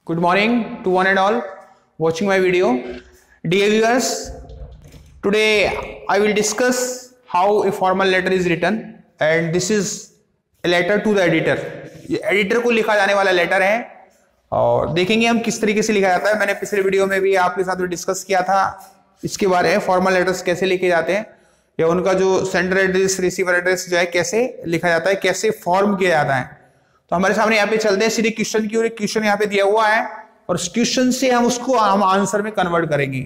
Good morning to one and all watching my video. Dear viewers, today I will discuss how a formal letter is written and this is a letter to the editor. ये editor को लिखा जाने वाला letter है और देखेंगे हम किस तरीके से लिखा जाता है। मैंने पिछले वीडियो में भी आपके साथ डिस्कस किया था इसके बारे में, फॉर्मल लेटर्स कैसे लिखे जाते हैं या उनका जो सेंडर एड्रेस रिसीवर एड्रेस जो है कैसे लिखा जाता है, कैसे फॉर्म किया जाता है। तो हमारे सामने यहाँ पे चलते हैं सीधे क्वेश्चन की ओर। क्वेश्चन यहाँ पे दिया हुआ है और उस क्वेश्चन से हम आंसर में कन्वर्ट करेंगे।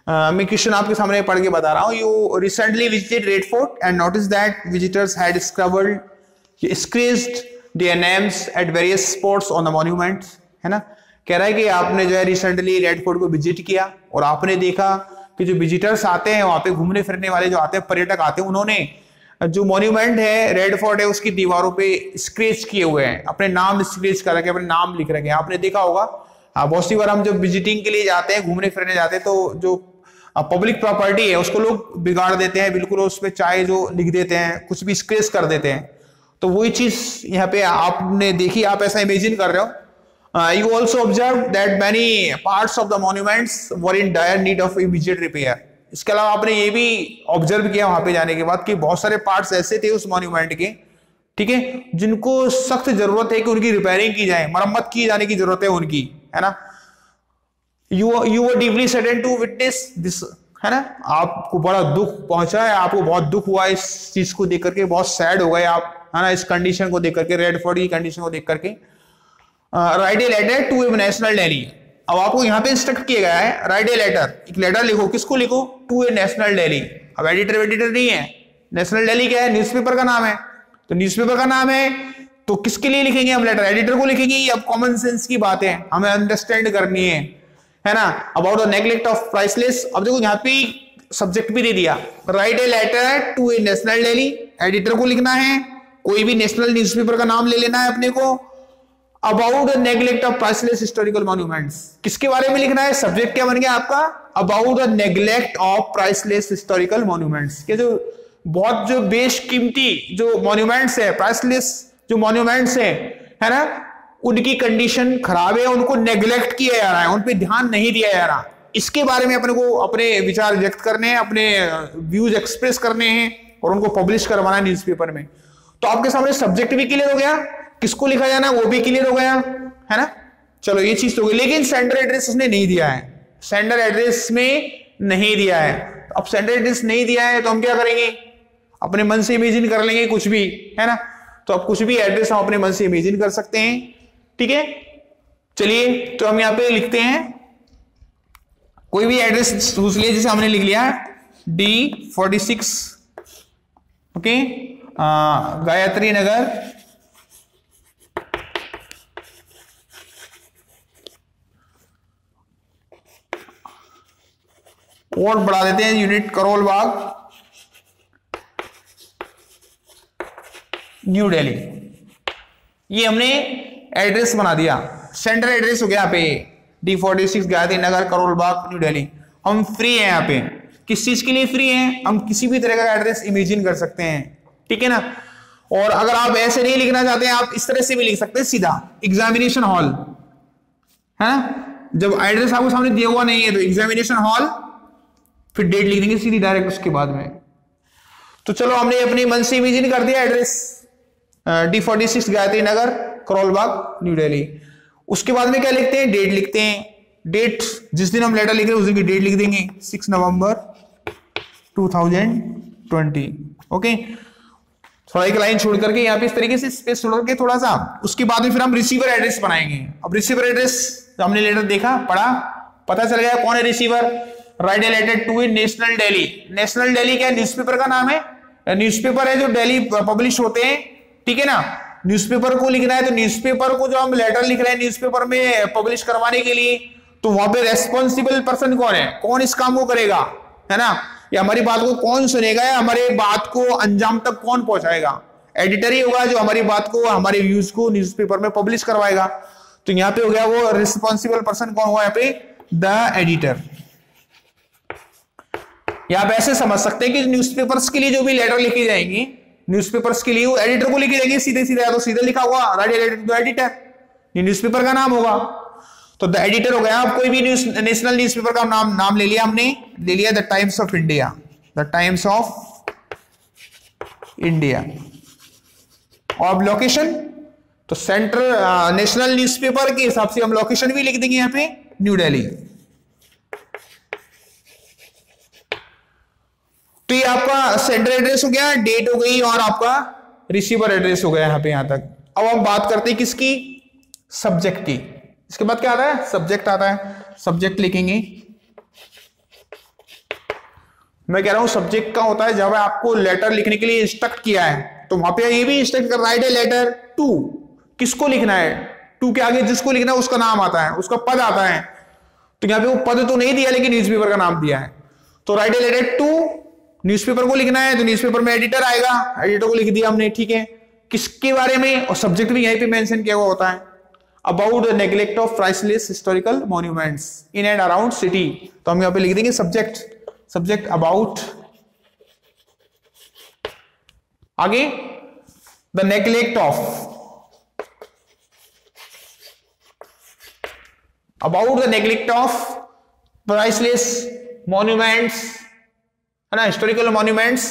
मैं क्वेश्चन आपके सामने पढ़ के बता रहा हूँ। You recently visited Red Fort and notice that visitors had scrabbled scratched their names at various spots on the monuments, है ना। कह रहा है कि आपने जो है रिसेंटली रेड फोर्ट को विजिट किया और आपने देखा कि जो विजिटर्स आते हैं वहां पे घूमने फिरने वाले जो आते हैं, पर्यटक आते हैं, उन्होंने जो मॉन्यूमेंट है रेड फोर्ट है उसकी दीवारों पे स्क्रेच किए हुए हैं, अपने नाम स्क्रेच कर रखे, अपने नाम लिख रखे हैं। आपने देखा होगा बहुत सी बार हम जब विजिटिंग के लिए जाते हैं, घूमने फिरने जाते हैं, तो जो पब्लिक प्रॉपर्टी है उसको लोग बिगाड़ देते हैं, बिल्कुल उस पर चाहे जो लिख देते हैं, कुछ भी स्क्रेच कर देते हैं। तो वही चीज यहाँ पे आपने देखी, आप ऐसा इमेजिन कर रहे हो। You also observe that many parts of the monuments were in dire need of immediate repair. इसके अलावा आपने ये भी ऑब्जर्व किया वहां पे जाने के बाद कि बहुत सारे पार्ट्स ऐसे थे उस मॉन्यूमेंट के, ठीक है, जिनको सख्त जरूरत है कि उनकी रिपेयरिंग की जाए, मरम्मत की जाने की जरूरत है उनकी, है ना। You were deeply saddened to witness this, है ना। आपको बड़ा दुख पहुंचा है, आपको बहुत दुख हुआ इस चीज को देख करके, बहुत सैड हो गए आप, है ना, इस कंडीशन को देख करके, रेड फोर्ट की कंडीशन को देख करके। Write a letter to a national daily. अब आपको यहाँ पे इंस्ट्रक्ट किया गया है राइट ए लेटर, एक लेटर लिखो, किसको लिखो, टू ए नेशनल दिल्ली। अब एडिटर नहीं है, नेशनल दिल्ली क्या है, न्यूज़पेपर का नाम है, तो न्यूज़पेपर का नाम है तो किसके लिए लिखेंगे हम लेटर, एडिटर को लिखेंगे। ये अब कॉमन सेंस की बात है, हमें अंडरस्टैंड करनी है ना। About the neglect of priceless. अब देखो यहाँ पे सब्जेक्ट भी दे दिया, write a letter to a national daily, editor को लिखना है, कोई भी नेशनल न्यूज़पेपर का नाम ले लेना है अपने को। About the neglect of priceless historical monuments, किसके बारे में लिखना है, सब्जेक्ट क्या बन गया आपका, about the neglect of priceless historical monuments, के जो बहुत जो बेशकीमती जो मॉन्यूमेंट्स है, प्राइसलेस जो मॉन्यूमेंट्स है ना, उनकी कंडीशन खराब है, उनको नेग्लेक्ट किया जा रहा है, उन पर ध्यान नहीं दिया जा रहा। इसके बारे में अपने को अपने विचार व्यक्त करने हैं, अपने व्यूज एक्सप्रेस करने हैं और उनको पब्लिश करवाना है न्यूज़पेपर में। तो आपके सामने सब्जेक्ट भी क्लियर हो गया, किसको लिखा जाना वो भी क्लियर हो गया, है ना। चलो ये चीज तो हो गई, लेकिन सेंडर एड्रेस उसने नहीं दिया है, सेंडर एड्रेस में नहीं दिया है। अब सेंडर एड्रेस नहीं दिया है तो हम क्या करेंगे, अपने मन से इमेजिन कर लेंगे कुछ भी, है ना। तो अब कुछ भी एड्रेस हम अपने मन से इमेजिन कर सकते हैं, ठीक है। चलिए तो हम यहाँ पे लिखते हैं कोई भी एड्रेस चूज लिया, जैसे हमने लिख लिया D46, ओके, गायत्री नगर, और बढ़ा देते हैं यूनिट करोल बाग, न्यू दिल्ली। ये हमने एड्रेस बना दिया, सेंटर एड्रेस हो गया यहाँ पे D46 गायत्री नगर, करोल बाग, न्यू दिल्ली। हम फ्री हैं यहाँ पे, किस चीज के लिए फ्री हैं, हम किसी भी तरह का एड्रेस इमेजिन कर सकते हैं, ठीक है ना। और अगर आप ऐसे नहीं लिखना चाहते हैं, आप इस तरह से भी लिख सकते हैं, सीधा एग्जामिनेशन हॉल, है ना। जब एड्रेस आपको सामने दिया हुआ नहीं है तो एग्जामिनेशन हॉल, फिर डेट लिख देंगे सीधी डायरेक्ट उसके बाद में। तो चलो हमने अपने मन से इमेजिन कर दिया address D46 Gayatri Nagar, Karol Bagh, new Delhi. उसके बाद में क्या लिखते हैं, डेट लिखते हैं। डेट जिस दिन हम लेटर लिख रहे हैं उस दिन की डेट लिख देंगे, 6 नवंबर 2020, ओके। थोड़ा एक लाइन छोड़ करके यहाँ पे इस तरीके से स्पेस छोड़ करके थोड़ा सा, उसके बाद में फिर हम रिसीवर एड्रेस बनाएंगे। अब रिसीवर एड्रेस हमने लेटर देखा, पढ़ा, पता चल गया कौन है receiver, write a letter to a national daily. National daily क्या है, न्यूज़पेपर का नाम है, न्यूज़पेपर है जो दिल्ली पब्लिश होते हैं, ठीक है ना। न्यूज़पेपर को लिखना है तो न्यूज़पेपर को जो हम लेटर लिख रहे हैं न्यूज़पेपर में पब्लिश करवाने के लिए, तो वहां पे रेस्पॉन्सिबल पर्सन कौन है, कौन इस काम को करेगा, है ना, या हमारी बात को कौन सुनेगा, या हमारे बात को अंजाम तक कौन पहुंचाएगा, एडिटर ही होगा जो हमारी बात को, हमारे व्यूज को न्यूज़पेपर में पब्लिश करवाएगा। तो यहाँ पे हो गया वो रिस्पॉन्सिबल पर्सन कौन हुआ यहाँ पे, द एडिटर। या आप ऐसे समझ सकते हैं कि न्यूज़पेपर्स के लिए जो भी लेटर लिखी जाएंगी, न्यूज़पेपर्स के लिए वो एडिटर को लिखी जाएगी सीधे सीधे, या तो सीधे लिखा हुआ राइट एडिटर, ये न्यूज़पेपर का नाम होगा। तो द एडिटर हो गया। अब कोई भी नेशनल न्यूज़पेपर का नाम ले लिया हमने, ले लिया the Times of India, the Times of India. और अब लोकेशन, तो सेंट्रल नेशनल न्यूज़पेपर के हिसाब से हम लोकेशन भी लिख देंगे यहां पे न्यू दिल्ली। तो ये आपका सेंटर एड्रेस हो गया, डेट हो गई और आपका रिसीवर एड्रेस हो गया यहां पे यहां तक। अब हम बात करते हैं किसकी, सब्जेक्ट की। इसके बाद क्या आता है, सब्जेक्ट आता है। सब्जेक्ट लिखेंगे, मैं कह रहा हूं सब्जेक्ट का होता है जब आपको लेटर लिखने के लिए इंस्ट्रक्ट किया है, तो वहां पे ये भी इंस्ट्रक्ट कर राइट ए लेटर टू, किसको लिखना है, टू के आगे जिसको लिखना है उसका नाम आता है, उसका पद आता है। तो यहां पे वो पद तो नहीं दिया लेकिन न्यूज़पेपर का नाम दिया है, तो write a letter to, newspaper को लिखना है तो न्यूज़पेपर में एडिटर आएगा, एडिटर को लिख दिया हमने, ठीक है। किसके बारे में, और सब्जेक्ट भी यहीं पे मेंशन किया हुआ होता है, about the neglect of priceless historical monuments in and around city. तो हम यहां पे लिख देंगे सब्जेक्ट, सब्जेक्ट अबाउट, आगे the neglect of, about the neglect of priceless monuments, है ना, हिस्टोरिकल मॉन्यूमेंट्स,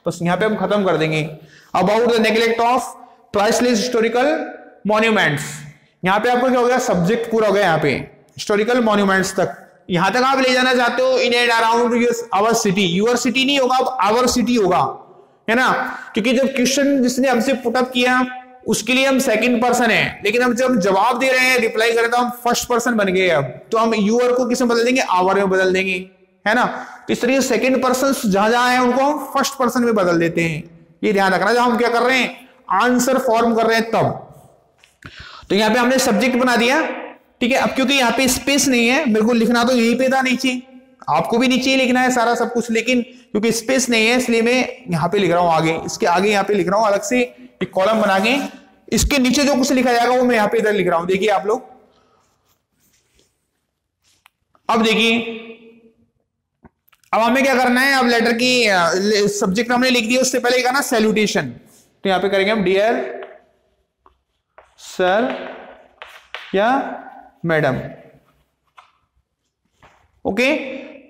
बस यहां पे हम खत्म कर देंगे। About the neglect of priceless historical monuments, यहां पे आपको क्या हो गया, सब्जेक्ट पूरा हो गया, यहां पे हिस्टोरिकल मॉन्यूमेंट्स तक, यहां तक आप ले जाना चाहते हो in and around our city, your city नहीं होगा, अब आवर सिटी होगा, है ना, क्योंकि जब क्वेश्चन जिसने हमसे पुटअप किया उसके लिए हम सेकंड पर्सन है, लेकिन अब जब जवाब दे रहे हैं, रिप्लाई कर रहे हैं, तो हम फर्स्ट पर्सन बन गए। अब तो हम यूर को किस में बदल देंगे, आवर में बदल देंगे, है ना। तो इस तरीके से सेकंड पर्सन जहां जहां है उनको हम फर्स्ट पर्सन में बदल देते हैं, ये ध्यान रखना। जब हम क्या कर रहे हैं, आंसर फॉर्म कर रहे हैं तब। तो यहां पे हमने सब्जेक्ट बना दिया, ठीक है। अब क्योंकि यहाँ पे स्पेस नहीं है, मेरे को लिखना तो यहीं पे था नीचे, आपको भी नीचे ही लिखना है सारा सब कुछ, लेकिन क्योंकि स्पेस नहीं है इसलिए मैं यहाँ पे लिख रहा हूं आगे, इसके आगे यहाँ पे लिख रहा हूं अलग से एक कॉलम बना के, इसके नीचे जो कुछ लिखा जाएगा वो मैं यहाँ पे इधर लिख रहा हूं, देखिए आप लोग। अब देखिए, अब हमें क्या करना है, अब लेटर की सब्जेक्ट हमने लिख दिया, उससे पहले करना सैल्यूटेशन, तो यहां पे करेंगे हम डियर सर या मैडम, ओके,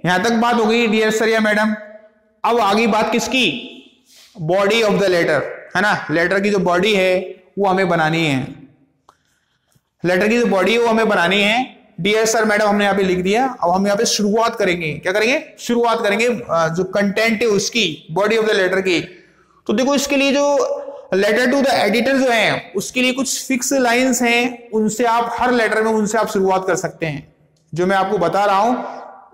यहां तक बात हो गई डियर सर या मैडम। अब आगे बात किसकी, बॉडी ऑफ द लेटर, है ना, लेटर की जो बॉडी है वो हमें बनानी है, लेटर की जो बॉडी है वो हमें बनानी है। डियर सर मैडम हमने यहाँ पे लिख दिया। अब हम यहाँ पे शुरुआत करेंगे, क्या करेंगे, शुरुआत करेंगे जो कंटेंट है उसकी, बॉडी ऑफ द लेटर की। तो देखो इसके लिए जो लेटर टू द एडिटर जो है उसके लिए कुछ फिक्स लाइंस हैं, उनसे आप हर लेटर में उनसे आप शुरुआत कर सकते हैं, जो मैं आपको बता रहा हूं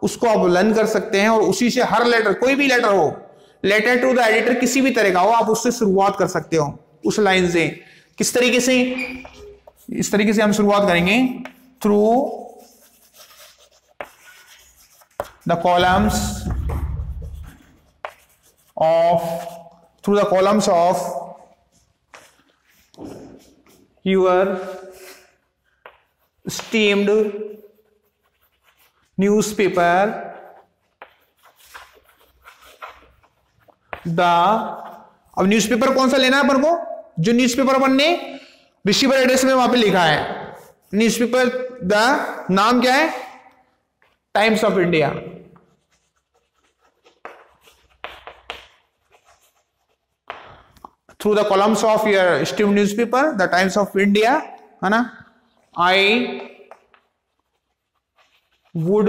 उसको आप लर्न कर सकते हैं, और उसी से हर लेटर, कोई भी लेटर हो, लेटर टू द एडिटर किसी भी तरह का हो, आप उससे शुरुआत कर सकते हो उस लाइन से। किस तरीके से, इस तरीके से हम शुरुआत करेंगे, through the columns of your esteemed newspaper, अब न्यूज़पेपर कौन सा लेना है अपन को, जो न्यूज़पेपर अपन ने रिसीवर एड्रेस में वहां पे लिखा है, न्यूज़पेपर द नाम क्या है, Times of India. Through the columns of your esteemed newspaper the Times of India, है ना, I would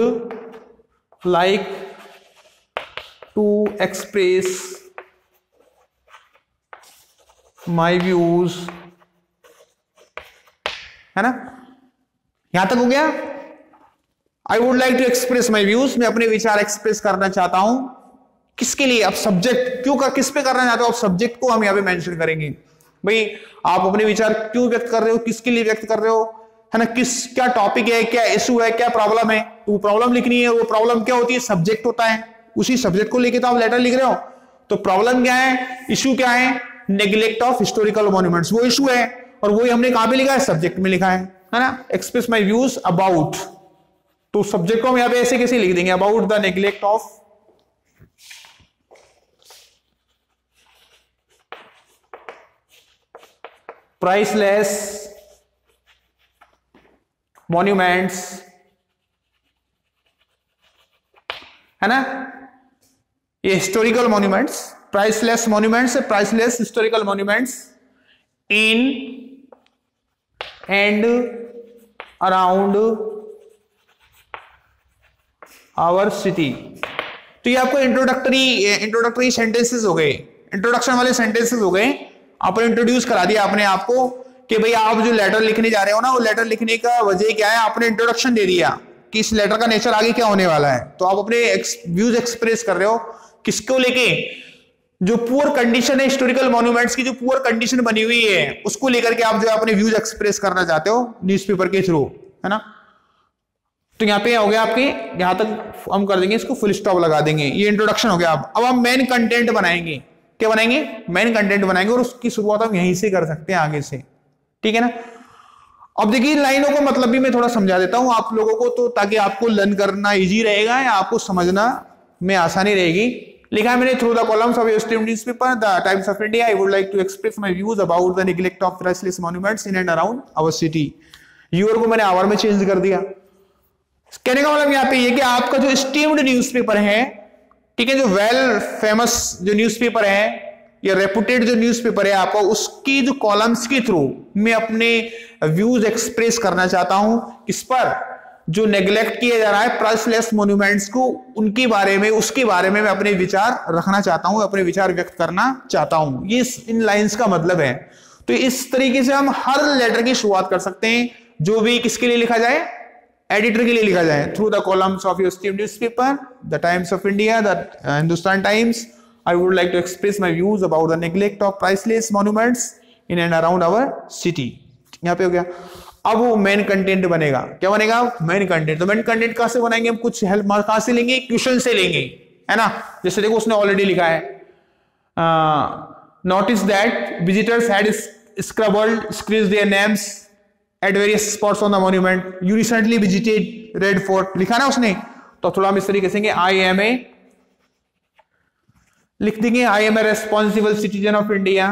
like to express my views, है ना, यहां तक हो गया। I would like to express my views, मैं अपने विचार एक्सप्रेस करना चाहता हूं, किसके लिए, अब सब्जेक्ट क्यों कर, किस पे करना चाहते हो, अब सब्जेक्ट को हम यहां पे मेंशन करेंगे, भाई आप अपने विचार क्यों व्यक्त कर रहे हो, किसके लिए व्यक्त कर रहे हो, है ना, क्या टॉपिक है, क्या इशू है, क्या प्रॉब्लम है, तो वो प्रॉब्लम लिखनी है। वो प्रॉब्लम क्या होती है, सब्जेक्ट होता है, उसी सब्जेक्ट को लेके तो आप लेटर लिख रहे हो। तो प्रॉब्लम क्या है, इशू क्या है, नेग्लेक्ट ऑफ हिस्टोरिकल मॉन्यूमेंट्स, वो इशू है, और वही हमने कहां पे लिखा है, सब्जेक्ट में लिखा है ना। एक्सप्रेस माई व्यूज अबाउट, तो सब्जेक्ट को हम यहां पे ऐसे कैसे लिख देंगे, about the neglect of priceless monuments है ना, ये historical monuments, priceless monuments, priceless historical monuments in and around our city. तो ये आपको इंट्रोडक्टरी सेंटेंसेस हो गए, इंट्रोडक्शन वाले सेंटेंसेस हो गए। आपने इंट्रोड्यूस करा दिया अपने आप को कि भाई आप जो लेटर लिखने जा रहे हो ना, वो लेटर लिखने का वजह क्या है, आपने इंट्रोडक्शन दे दिया कि इस लेटर का नेचर आगे क्या होने वाला है। तो आप अपने व्यूज एक्सप्रेस कर रहे हो किसको लेके, जो पुअर कंडीशन है हिस्टोरिकल मॉन्यूमेंट्स की, जो पुअर कंडीशन बनी हुई है उसको लेकर के आप जो अपने व्यूज एक्सप्रेस करना चाहते हो न्यूज़पेपर के थ्रू, है ना। तो यहाँ पे हो गया आपके, यहां तक हम कर देंगे, इसको फुल स्टॉप लगा देंगे। ये इंट्रोडक्शन हो गया। अब हम मेन कंटेंट बनाएंगे। क्या बनाएंगे? मेन कंटेंट बनाएंगे, और उसकी शुरुआत हम यहीं से कर सकते हैं, आगे से, ठीक है ना। अब देखिए लाइनों का मतलब भी मैं थोड़ा समझा देता हूं आप लोगों को, तो ताकि आपको लर्न करना इजी रहेगा या आपको समझना में आसानी रहेगी। लिखा है मैंने, through the columns of esteemed newspaper the Times of India I would like to express my views about the neglect of priceless monuments in and around our city. Your को मैंने आवर में चेंज कर दिया। कहने का मतलब यहाँ पे ये कि आपका जो एस्टीम्ड न्यूज़पेपर है, ठीक है, जो वेल फेमस जो न्यूज़पेपर है या रेपुटेड जो न्यूज़पेपर है आपका, उसकी जो कॉलम्स के थ्रू मैं अपने व्यूज एक्सप्रेस करना चाहता हूं किस पर, जो नेग्लेक्ट किया जा रहा है प्राइसलेस मॉन्यूमेंट्स को, उनके बारे में, उसके बारे में मैं अपने विचार रखना चाहता हूं, अपने विचार व्यक्त करना चाहता हूं। ये इन लाइंस का मतलब है। तो इस तरीके से हम हर लेटर की शुरुआत कर सकते हैं, जो भी किसके लिए लिखा जाए, एडिटर के लिए लिखा जाए। Through the columns of your esteemed newspaper the Times of India, the Hindustan times, I would like to express my views about the neglect of priceless monuments in and around our city। यहाँ पे हो गया। अब वो main content बनेगा। क्या बनेगा? Main content. तो मेन कंटेंट कहां से बनाएंगे हम? कुछ हेल्प कहां से लेंगे? क्वेश्चन से लेंगे, है ना। जैसे देखो उसने ऑलरेडी लिखा है, notice that visitors had scribbled their names at various spots on the monument, you recently visited Red Fort, लिखा ना उसने। तो थोड़ा हम इस तरीके से आई एम ए लिख देंगे, I am a responsible citizen of India,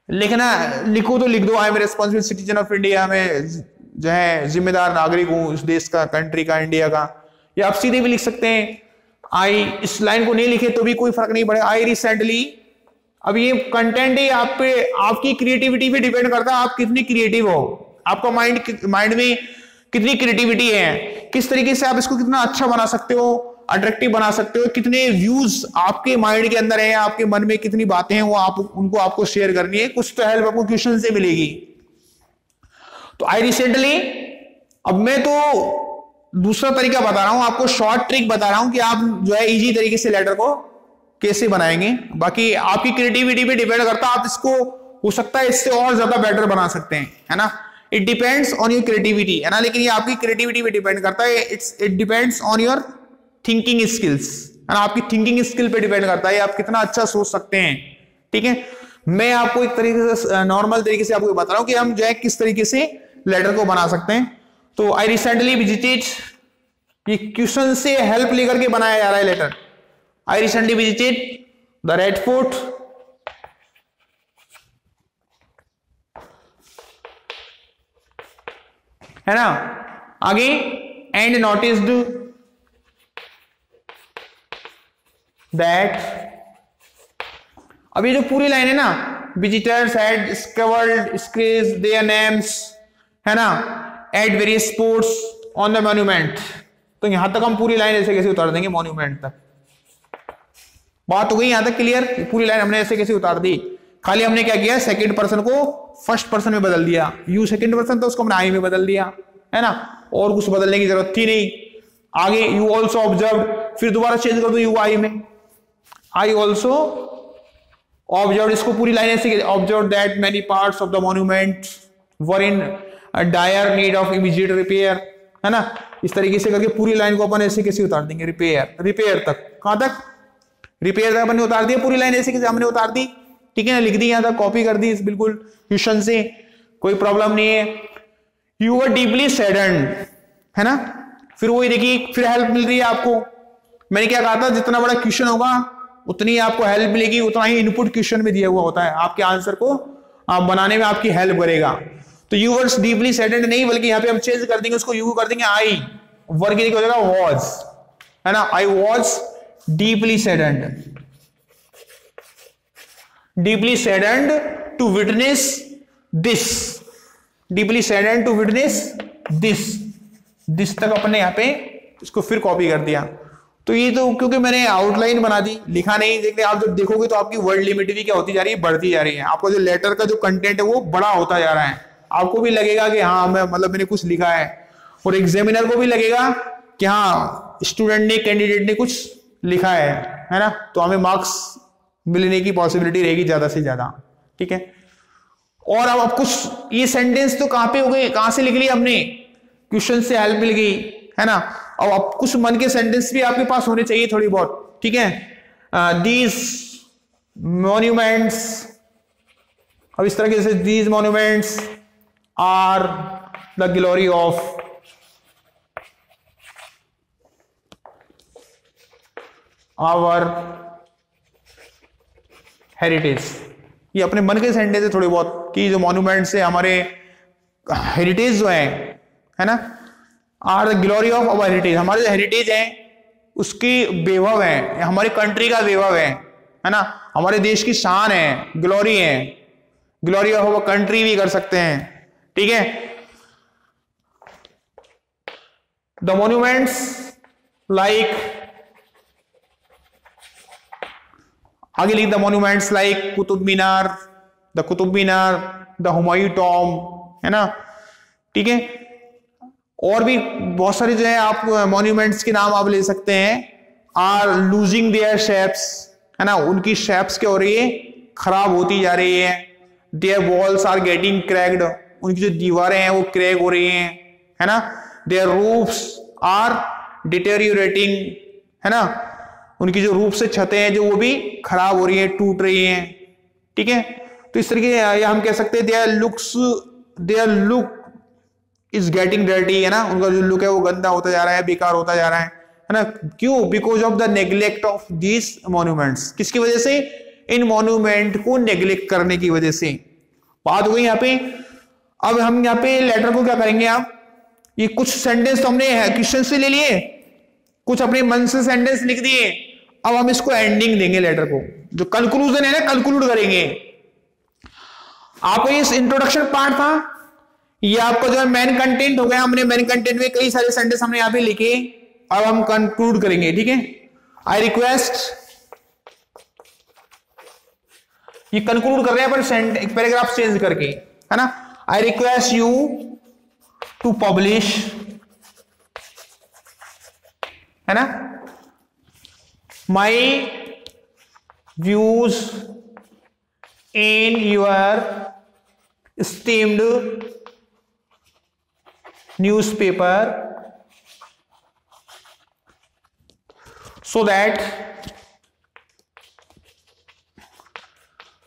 लिखना, लिखो तो लिख दो, I am a responsible citizen of India, में जो है जिम्मेदार नागरिक हूं इस देश का, कंट्री का, इंडिया का। या आप सीधे भी लिख सकते हैं, आई, इस लाइन को नहीं लिखे तो भी कोई फर्क नहीं पड़ेगा, आई रिसेंटली। अब ये कंटेंट ही आप पे, आपकी क्रिएटिविटी पे डिपेंड करता है, आप कितनी क्रिएटिव हो, आपका माइंड में कितनी क्रिएटिविटी है, किस तरीके से आप इसको कितना अच्छा बना सकते हो, अट्रैक्टिव बना सकते हो, कितने व्यूज आपके माइंड के अंदर है, आपके मन में कितनी बातें हैं, वो आप उनको आपको शेयर करनी है। कुछ तो हेल्प आपको क्वेश्चन से मिलेगी। तो आई रिसेंटली, अब मैं तो दूसरा तरीका बता रहा हूं आपको, शॉर्ट ट्रिक बता रहा हूं कि आप जो है इजी तरीके से लेटर को कैसे बनाएंगे। बाकी आपकी क्रिएटिविटी पे डिपेंड करता है, आप इसको हो सकता है इससे और ज्यादा बेटर बना सकते हैं, है ना। It depends on your creativity, है ना, लेकिन ये आपकी क्रिएटिविटी पे डिपेंड करता है। It depends on your thinking skills, है ना, आपकी थिंकिंग स्किल पे डिपेंड करता है, आप कितना अच्छा सोच सकते हैं, ठीक है। मैं आपको एक तरीके से नॉर्मल तरीके से आपको बता रहा हूं कि हम जो है किस तरीके से लेटर को बना सकते हैं। तो आई रिसेंटली विजिटेड, ये क्वेश्चन से हेल्प लेकर के बनाया जा रहा है letter. I recently visited the Red Fort, है ना। आगे, and noticed that, अब ये जो पूरी लाइन है ना, visitors had scratched their names, है ना, at various spots on the monument। तो यहां तक हम पूरी लाइन ऐसे कैसे उतार देंगे मॉन्यूमेंट तक। बात हो गई यहां तक क्लियर? पूरी लाइन हमने ऐसे कैसे उतार दी, खाली हमने क्या किया, सेकंड पर्सन को फर्स्ट पर्सन में बदल दिया। यू सेकंड पर्सन, तो उसको हमने आई में बदल दिया, है ना, और कुछ बदलने की जरूरत थी नहीं। आगे यू ऑल्सो ऑब्जर्व, फिर दोबारा चेंज कर दो यू आई में, आई ऑल्सो ऑब्जर्व, इसको पूरी लाइन ऐसे, observe that many parts of the monument were in dire need of immediate repair, है ना। इस तरीके से करके पूरी लाइन को अपन ऐसे कैसे उतार देंगे, रिपेयर तक। कहां तक? रिपेयर तक हमने उतार दिया, पूरी लाइन ऐसे कैसे हमने उतार दी, ठीक है ना, लिख दी यहां तक, कॉपी कर दी बिल्कुल क्वेश्चन से, कोई प्रॉब्लम नहीं है। यू आर डीपली सैडन्ड, है ना। फिर वही देखिए, फिर हेल्प मिल रही है आपको। मैंने क्या कहा था, जितना बड़ा क्वेश्चन होगा उतनी आपको हेल्प मिलेगी, उतना ही इनपुट क्वेश्चन में दिया हुआ होता है, आपके आंसर को बनाने में आपकी हेल्प करेगा। तो यू वर्स डीपली सैडेंड नहीं, बल्कि यहाँ पे हम चेंज कर देंगे उसको, यू कर देंगे आई, वर्ग की हो जाएगा वॉज, है ना, I was deeply saddened, deeply saddened to witness this, deeply saddened to witness this तक अपने यहाँ पे इसको फिर कॉपी कर दिया। तो ये तो क्योंकि मैंने आउटलाइन बना दी, लिखा नहीं, देखते आप जब देखोगे तो आपकी वर्ड लिमिट भी क्या होती जा रही है, बढ़ती जा रही है, आपका जो लेटर का जो कंटेंट है वो बड़ा होता जा रहा है, आपको भी लगेगा कि हाँ मैं मतलब मैंने कुछ लिखा है, और एग्जामिनर को भी लगेगा कि हाँ स्टूडेंट ने, कैंडिडेट ने कुछ लिखा है ना, तो हमें मार्क्स मिलने की पॉसिबिलिटी रहेगी ज्यादा से ज्यादा, ठीक है। और अब कुछ ये सेंटेंस तो कहां पे हो गए, कहां से लिख लिया हमने, क्वेश्चन से हेल्प मिल गई, है ना। अब कुछ मन के सेंटेंस भी आपके पास होने चाहिए थोड़ी बहुत, ठीक है। दीज मॉन्यूमेंट्स, अब इस तरह से these monuments are the glory of our heritage, ये अपने मन के सेंटेंस है थोड़े बहुत कि जो मॉन्यूमेंट्स है हमारे हेरिटेज जो है ना, are the glory of our heritage, हमारे जो हेरिटेज है उसकी वैभव है, हमारी कंट्री का वैभव है ना, हमारे देश की शान है, ग्लोरी है, ग्लोरी ऑफ अवर कंट्री भी कर सकते हैं, ठीक है। द मॉन्यूमेंट्स लाइक, आगे लिख the monuments like Qutub Minar, the Humayun Tom, है ना, ठीक है। और भी बहुत सारे जो है आप मॉन्यूमेंट्स के नाम आप ले सकते हैं, आर लूजिंग देयर शेप्स, है ना, उनकी शेप्स क्या हो रही है, खराब होती जा रही है, their walls are getting cracked, उनकी जो दीवारें हैं वो क्रैक हो रही हैं, है ना, देयर रूफ्स आर डिटेरियोरेटिंग, है ना, उनकी जो रूफ से छतें हैं जो वो भी खराब हो रही है, टूट रही हैं, ठीक है। तो इस तरीके से हम कह सकते हैं their look is getting dirty, है ना, उनका जो लुक है वो गंदा होता जा रहा है, बेकार होता जा रहा है ना, क्यों, because of the neglect of these monuments, किसकी वजह से, इन मॉन्यूमेंट को नेग्लेक्ट करने की वजह से। बात हो गई यहाँ पे। अब हम यहाँ पे लेटर को क्या करेंगे, आप ये कुछ सेंटेंस तो हमने क्वेश्चन से ले लिए, कुछ अपने मन से सेंटेंस लिख दिए, अब हम इसको एंडिंग देंगे लेटर को, जो कंक्लूजन है ना, कंक्लूड करेंगे। आपको ये इंट्रोडक्शन पार्ट था, ये आपका जो है मेन कंटेंट हो गया, हमने मेन कंटेंट में कई सारे सेंटेंस हमने यहाँ पे लिखे, अब हम कंक्लूड करेंगे, ठीक है। आई रिक्वेस्ट, ये कंक्लूड कर रहे हैं पर पैराग्राफ चेंज करके, है ना, I request you to publish, है ना, my views in your esteemed newspaper so that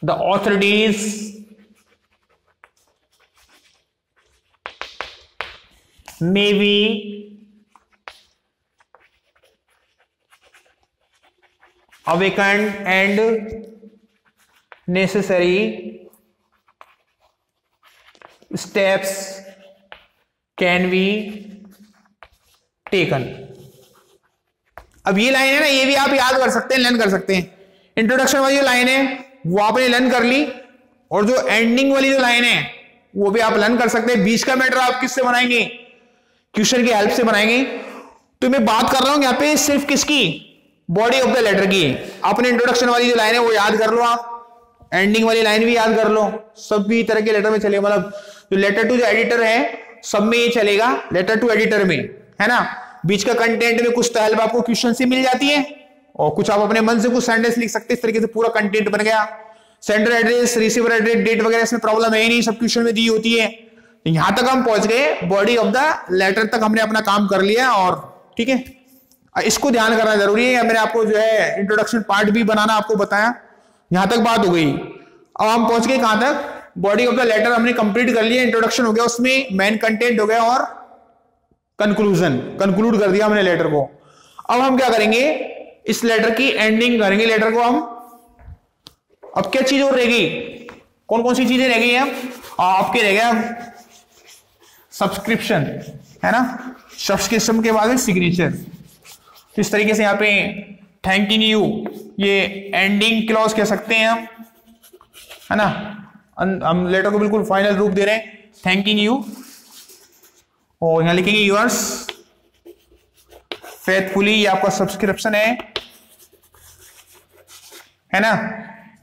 the authorities may be awakened and necessary steps can be taken। अब ये लाइन है ना, ये भी आप याद कर सकते हैं, लर्न कर सकते हैं। इंट्रोडक्शन वाली जो लाइन है वो आपने लर्न कर ली, और जो एंडिंग वाली जो लाइन है वो भी आप लर्न कर सकते हैं। बीच का मैटर आप किससे बनाएंगे, क्वेश्चन की हेल्प से बनाएंगे। तो मैं बात कर रहा हूं यहाँ पे सिर्फ किसकी, बॉडी ऑफ द लेटर की। अपने इंट्रोडक्शन वाली जो लाइन है वो याद कर लो, आप एंडिंग वाली लाइन भी याद कर लो, सब भी तरह के लेटर में चलेगा, मतलब जो लेटर टू जो एडिटर है सब में ये चलेगा, लेटर टू एडिटर में, है ना। बीच का कंटेंट में कुछ तो हेल्प आपको क्वेश्चन से मिल जाती है, और कुछ आप अपने मन से कुछ सेंटेंस लिख सकते हैं। इस तरीके से पूरा कंटेंट बन गया। Sender address, receiver address, date वगैरह इसमें प्रॉब्लम है ही नहीं, सब क्वेश्चन में दी होती है। यहां तक हम पहुंच गए, बॉडी ऑफ द लेटर तक हमने अपना काम कर लिया, और ठीक है, इसको ध्यान करना जरूरी है। मैंने आपको जो है इंट्रोडक्शन पार्ट भी बनाना आपको बताया, यहां तक बात हो गई। अब हम पहुंच गए कहां तक, बॉडी ऑफ द लेटर हमने कंप्लीट कर लिया, इंट्रोडक्शन हो गया, उसमें मेन कंटेंट हो गया, और कंक्लूजन, कंक्लूड कर दिया हमने लेटर को। अब हम क्या करेंगे, इस लेटर की एंडिंग करेंगे लेटर को हम। अब क्या चीज और रहेगी, कौन कौन सी चीजें रह गई हैं? आपके रह गया सब्सक्रिप्शन, है ना, सब्सक्रिप्शन के बाद में सिग्नेचर। तो इस तरीके से यहाँ पे थैंकिंग यू, ये एंडिंग क्लॉज कह सकते हैं हम, है ना। हम लेटर को बिल्कुल फाइनल रूप दे रहे हैं, थैंकिंग यू, और यहां लिखेंगे यूअर्स फेथफुली, ये आपका सब्सक्रिप्शन है ना।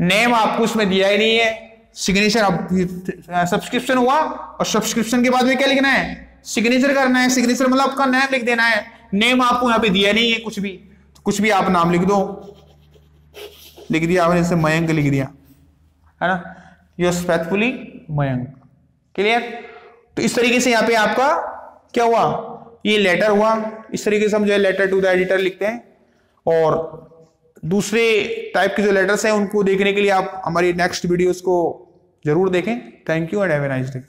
नेम आपको उसमें दिया ही नहीं है, सिग्नेचर आप सब्सक्रिप्शन हुआ और सब्सक्रिप्शन के बाद में क्या लिखना है, सिग्नेचर करना है। सिग्नेचर मतलब आपका नाम लिख देना है, नेम आपको यहाँ पे दिया नहीं है कुछ भी, तो कुछ भी आप नाम लिख दो, लिख दिया आपने, जैसे मयंक लिख दिया, है ना, योर्स फेथफुली मयंक। क्लियर? तो इस तरीके से यहाँ पे आपका क्या हुआ, ये लेटर हुआ। इस तरीके से हम जो है लेटर टू द एडिटर लिखते हैं। और दूसरे टाइप के जो लेटर्स हैं उनको देखने के लिए आप हमारी नेक्स्ट वीडियोस को जरूर देखें। Thank you and have a nice day.